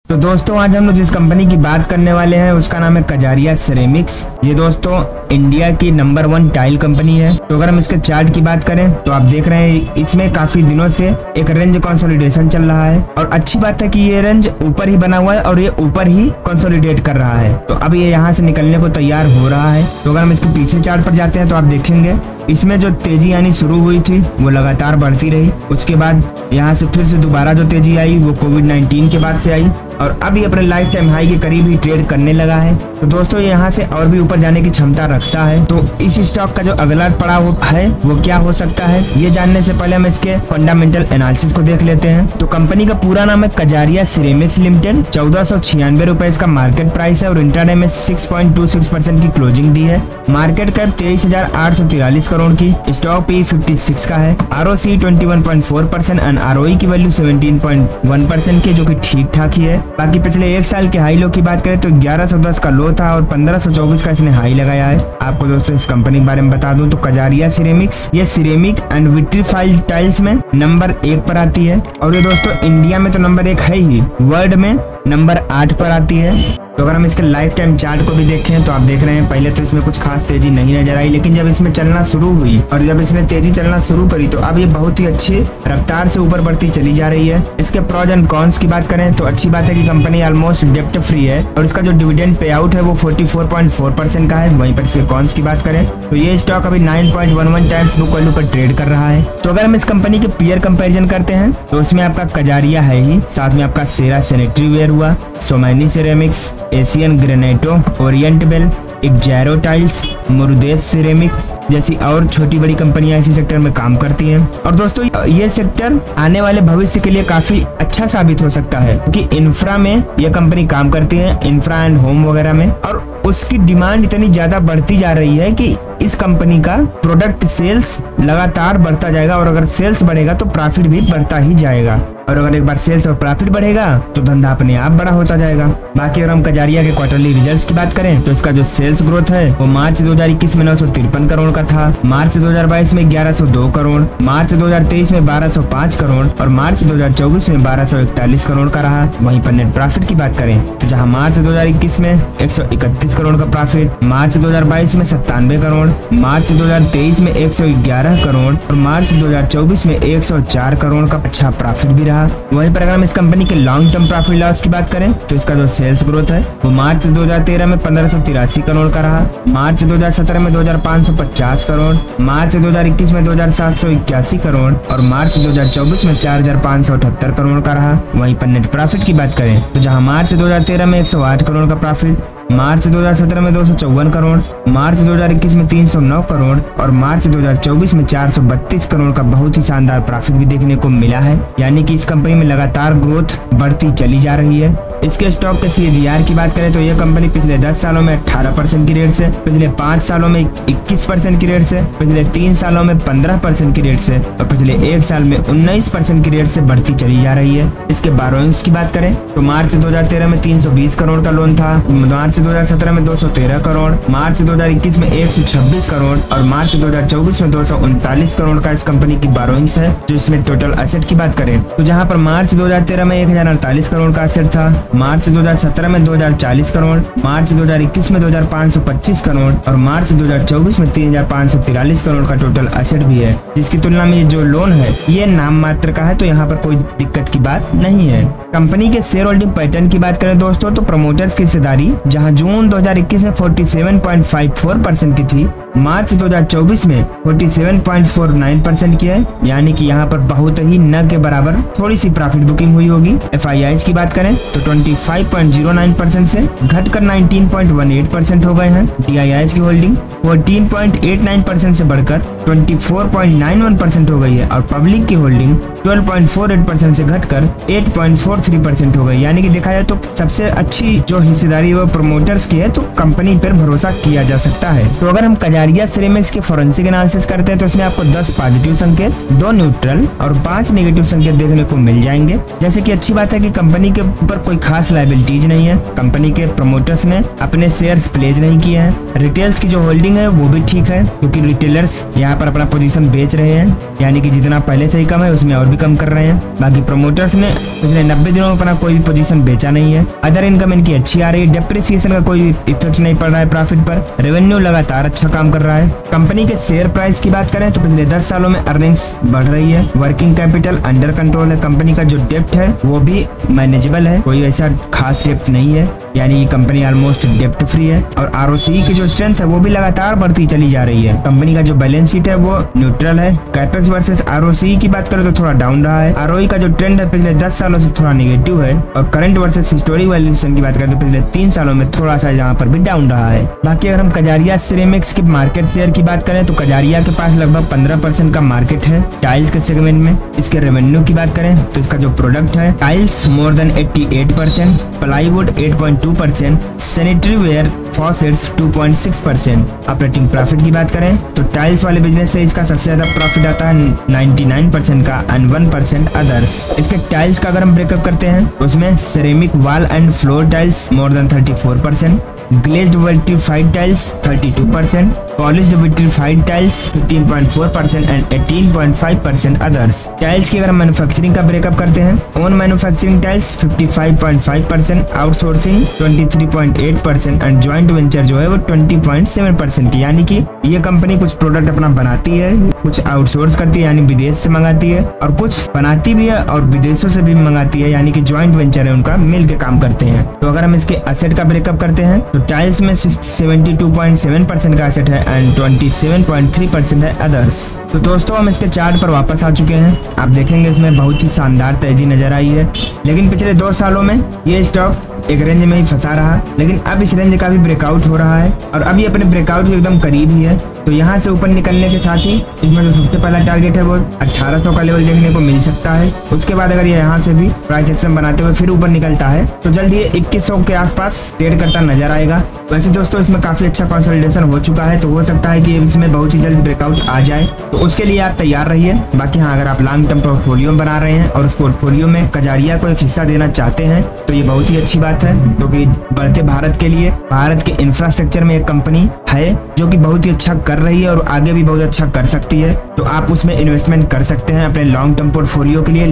तो दोस्तों आज हम लोग जिस कंपनी की बात करने वाले हैं उसका नाम है कजारिया सिरेमिक्स। ये दोस्तों इंडिया की नंबर 1 टाइल कंपनी है। तो अगर हम इसके चार्ट की बात करें तो आप देख रहे हैं इसमें काफी दिनों से एक रेंज कंसोलिडेशन चल रहा है और अच्छी बात है कि ये रेंज ऊपर ही बना हुआ है और ये ऊपर ही कंसोलिडेट कर रहा है। तो अब ये यहाँ से निकलने को तैयार हो रहा है। तो अगर हम इसके पीछे चार्ट पर जाते हैं तो आप देखेंगे इसमें जो तेजी आनी शुरू हुई थी वो लगातार बढ़ती रही। उसके बाद यहाँ से फिर से दोबारा जो तेजी आई वो कोविड-19 के बाद से आई और अब ये अपने लाइफ टाइम हाई के करीब ही ट्रेड करने लगा है। तो दोस्तों यहाँ से और भी ऊपर जाने की क्षमता रखता है। तो इस स्टॉक का जो अगला पड़ाव है वो क्या हो सकता है, ये जानने से पहले हम इसके फंडामेंटल एनालिसिस को देख लेते हैं। तो कंपनी का पूरा नाम है कजारिया सिरेमिक्स लिमिटेड। 1496 रुपए इसका मार्केट प्राइस है और इंट्राडे में 6.26% की क्लोजिंग दी है। मार्केट कैप 23,843 करोड़ की। स्टॉक पी 56 का है। ROC 21.4% एंड ROE की वैल्यू 17.1% की, जो कि ठीक ठाक ही है। बाकी पिछले एक साल के हाई लो की बात करें तो 1110 का लो था और 1524 का इसने हाई लगाया है। आपको दोस्तों इस कंपनी के बारे में बता दूं तो कजारिया सिरेमिक्स ये सिरेमिक एंड विट्रीफाइड टाइल्स में नंबर 1 पर आती है और ये दोस्तों इंडिया में तो नंबर 1 है ही, वर्ल्ड में नंबर 8 पर आती है। तो अगर हम इसके लाइफ टाइम चार्ट को भी देखें तो आप देख रहे हैं पहले तो इसमें कुछ खास तेजी नहीं नजर आई, लेकिन जब इसमें चलना शुरू हुई और जब इसने तेजी चलना शुरू करी तो अब ये बहुत ही अच्छी रफ्तार से ऊपर बढ़ती चली जा रही है। इसके प्रोज एंड कॉन्स की बात करें तो अच्छी बात है कि कंपनी ऑलमोस्ट डेप्ट फ्री है और इसका जो डिविडेंड पे आउट है वो 44.4% का है। वहीं पर इसके कॉन्स की बात करें तो ये स्टॉक अभी 9.11 टाइम्स बुक वैल्यू पर ट्रेड कर रहा है। तो अगर हम इस कंपनी के पीयर कंपेरिजन करते हैं तो उसमें आपका कजारिया है ही, साथ में आपका सेरा सैनिटरी वेयर हुआ, Somany ceramics, Asian Granito, Orient Bell, Exxaro tiles, Murudeshwar ceramics जैसी और छोटी बड़ी कंपनियां इसी सेक्टर में काम करती हैं। और दोस्तों ये सेक्टर आने वाले भविष्य के लिए काफी अच्छा साबित हो सकता है क्योंकि इंफ्रा में ये कंपनी काम करती है, इंफ्रा एंड होम वगैरह में, और उसकी डिमांड इतनी ज्यादा बढ़ती जा रही है कि इस कंपनी का प्रोडक्ट सेल्स लगातार बढ़ता जाएगा और अगर सेल्स बढ़ेगा तो प्रॉफिट भी बढ़ता ही जाएगा और अगर एक बार सेल्स और प्रॉफिट बढ़ेगा तो धंधा अपने आप बड़ा होता जाएगा। बाकी अगर हम कजारिया के क्वार्टरली रिजल्ट्स की बात करें तो इसका जो सेल्स ग्रोथ है वो मार्च 2021 में 953 करोड़ का था, मार्च 2022 में 1102 करोड़, मार्च 2023 में 1205 करोड़ और मार्च 2024 में 1241 करोड़ का रहा। वहीं पर नेट प्रॉफिट की बात करें तो जहां मार्च 2021 में 131 करोड़ का प्रॉफिट, मार्च 2022 में 97 करोड़, मार्च 2023 में 111 करोड़ और मार्च 2024 में 104 करोड़ का अच्छा प्रॉफिट भी रहा। वहीं पर अगर हम इस कंपनी के लॉन्ग टर्म प्रॉफिट लॉस की बात करें तो इसका जो सेल्स ग्रोथ है वो मार्च 2013 में 1583 करोड़ का रहा, मार्च 2017 में 2550 करोड़, मार्च 2021 में 2781 करोड़ और मार्च 2024 में 4578 करोड़ का रहा। वहीं पर नेट प्रॉफिट की बात करें तो जहां मार्च 2013 में 108 करोड़ का प्रॉफिट, मार्च 2017 में 254 करोड़, मार्च 2021 में 309 करोड़ और मार्च 2024 में 432 करोड़ का बहुत ही शानदार प्रॉफिट भी देखने को मिला है। यानी कि इस कंपनी में लगातार ग्रोथ बढ़ती चली जा रही है। इसके स्टॉक के CAGR की बात करें तो यह कंपनी पिछले 10 सालों में 18% की रेट से, पिछले 5 सालों में 21% की रेट से, पिछले 3 सालों में 15% की रेट से और पिछले 1 साल में 19% की रेट से बढ़ती चली जा रही है। इसके बोरोइंग्स की बात करें तो मार्च 2013 में 320 करोड़ का लोन था, मार्च 2017 में 213 करोड़, मार्च 2021 में 126 करोड़ और मार्च 2024 में 239 करोड़ का इस कंपनी की बोरोइंग्स है। जो इसमें टोटल एसेट की बात करें तो जहां पर मार्च 2013 में 1048 करोड़ का एसेट था, मार्च 2017 में 2040 करोड़, मार्च 2021 में 2525 करोड़ और मार्च 2024 में 3543 करोड़ का टोटल एसेट भी है, जिसकी तुलना में जो लोन है ये नाम मात्र का है। तो यहाँ पर कोई दिक्कत की बात नहीं है। कंपनी के शेयर होल्डिंग पैटर्न की बात करें दोस्तों तो प्रमोटर्स की हिस्सेदारी जहां जून 2021 में 47.54% की थी, मार्च 2024 में 47.49% की है। यानी कि यहाँ पर बहुत ही न के बराबर थोड़ी सी प्रॉफिट बुकिंग हुई होगी। FIIs की बात करें तो 25.09% से घटकर 19.18% हो गए हैं। DIIs की होल्डिंग 14.89% से बढ़कर 24.91% हो गई है और पब्लिक की होल्डिंग 12.48% से घटकर 8.43% हो गई। यानी कि देखा जाए तो सबसे अच्छी जो हिस्सेदारी वो प्रमोटर्स की है, तो कंपनी पर भरोसा किया जा सकता है। तो अगर हम कजारिया कजारिया सिरेमिक्स के फोरेंसिक एनालिसिस करते हैं तो इसमें आपको 10 पॉजिटिव संकेत, 2 न्यूट्रल और 5 नेगेटिव संकेत देखने को मिल जाएंगे। जैसे कि अच्छी बात है कि कंपनी के ऊपर कोई खास लायबिलिटीज नहीं है। कंपनी के प्रमोटर्स ने अपने शेयर्स प्लेज नहीं किए हैं। रिटेल्स की जो होल्डिंग है वो भी ठीक है, क्योंकि रिटेलर्स यहाँ पर अपना पोजीशन बेच रहे हैं, यानी कि जितना पहले से ही कम है उसमें और भी कम कर रहे हैं। बाकी प्रमोटर्स ने पिछले 90 दिनों में अपना कोई भी पोजीशन बेचा नहीं है। अदर इनकम इनकी अच्छी आ रही है। डेप्रिसिएशन का कोई इफेक्ट नहीं पड़ रहा है प्रॉफिट पर। रेवेन्यू लगातार अच्छा काम कर रहा है। कंपनी के शेयर प्राइस की बात करें तो पिछले 10 सालों में अर्निंग्स बढ़ रही है। वर्किंग कैपिटल अंडर कंट्रोल है। कंपनी का जो डेप्ट है वो भी मैनेजेबल है, कोई ऐसा खास डेप्ट नहीं है, यानी कंपनी ऑलमोस्ट डेप्ट फ्री है। और आरओसी की जो स्ट्रेंथ है वो भी लगातार बढ़ती चली जा रही है। कंपनी का जो बैलेंस शीट है वो न्यूट्रल है। कैपेक्स वर्सेस आरओसी की बात करें तो थोड़ा डाउन रहा है। आरओई का जो ट्रेंड है पिछले 10 सालों से थोड़ा नेगेटिव है। और करंट वर्सेस हिस्टोरिक वैल्यूएशन की बात करें तो पिछले 3 सालों में थोड़ा सा यहाँ पर भी डाउन रहा है। बाकी अगर हम कजारिया सिरेमिक्स के मार्केट शेयर की बात करें तो कजारिया के पास लगभग 15% का मार्केट है टाइल्स के सेगमेंट में। इसके रेवेन्यू की बात करें तो इसका जो प्रोडक्ट है tiles more than 88%, plywood 8.2%, sanitary ware faucets 2.6%। Operating profit की बात करें तो टाइल्स वाले बिजनेस से इसका सबसे ज्यादा प्रॉफिट आता है 99% का एंड 1% अदर्स। इसके टाइल्स का अगर हम ब्रेकअप करते हैं तो उसमें ceramic wall and floor tiles more than 34%, glazed vitrified tiles 32%, polished vitrified tiles 15.4% and 18.5% others. Tiles की अगर मैन्युफैक्चरिंग का ब्रेकअप करते हैं, own manufacturing tiles 55.5%, outsourcing 23.8% and joint venture जो है वो 20.7% की, यानी कि ये कंपनी कुछ प्रोडक्ट अपना बनाती है, कुछ आउटसोर्स करती है यानी विदेश से मंगाती है, और कुछ बनाती भी है और विदेशों से भी मंगाती है, यानी कि जॉइंट वेंचर है उनका, मिल के काम करते हैं। तो अगर हम इसके एसेट का ब्रेकअप करते हैं तो टाइल्स में 72.7% का एसेट है एंड 27.3% है अदर्स। तो दोस्तों हम इसके चार्ट पर वापस आ चुके हैं। आप देखेंगे इसमें बहुत ही शानदार तेजी नजर आई है, लेकिन पिछले 2 सालों में ये स्टॉक एक रेंज में ही फंसा रहा, लेकिन अब इस रेंज का भी ब्रेकआउट हो रहा है और अब ये अपने ब्रेकआउट के एकदम करीब ही है। तो यहाँ से ऊपर निकलने के साथ ही इसमें जो सबसे पहला टारगेट है वो 1800 का लेवल देखने को मिल सकता है। उसके बाद अगर ये यहाँ से भी प्राइस एक्शन बनाते हुए फिर ऊपर निकलता है तो जल्द ये 2100 के आसपास ट्रेड करता नजर आएगा। वैसे दोस्तों इसमें काफी अच्छा कंसोलिडेशन हो चुका है, तो हो सकता है कि इसमें बहुत ही जल्द ब्रेकआउट आ जाए, तो उसके लिए आप तैयार रहिए। बाकी हाँ, अगर आप लॉन्ग टर्म पोर्टफोलियो बना रहे हैं और उस पोर्टफोलियो में कजारिया को एक हिस्सा देना चाहते हैं तो ये बहुत ही अच्छी बात है, क्योंकि बढ़ते भारत के लिए भारत के इंफ्रास्ट्रक्चर में एक कंपनी है जो कि बहुत ही अच्छा कर रही है और आगे भी बहुत अच्छा कर सकती है। तो आप उसमें इन्वेस्टमेंट कर सकते हैं अपने लॉन्ग टर्म पोर्टफोलियो के लिए।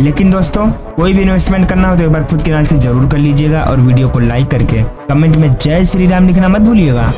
लेकिन दोस्तों कोई भी इन्वेस्टमेंट करना हो तो एक बार खुद के एनालिसिस जरूर कर लीजिएगा और वीडियो को लाइक करके कमेंट में जय श्री राम लिखना मत भूलिएगा।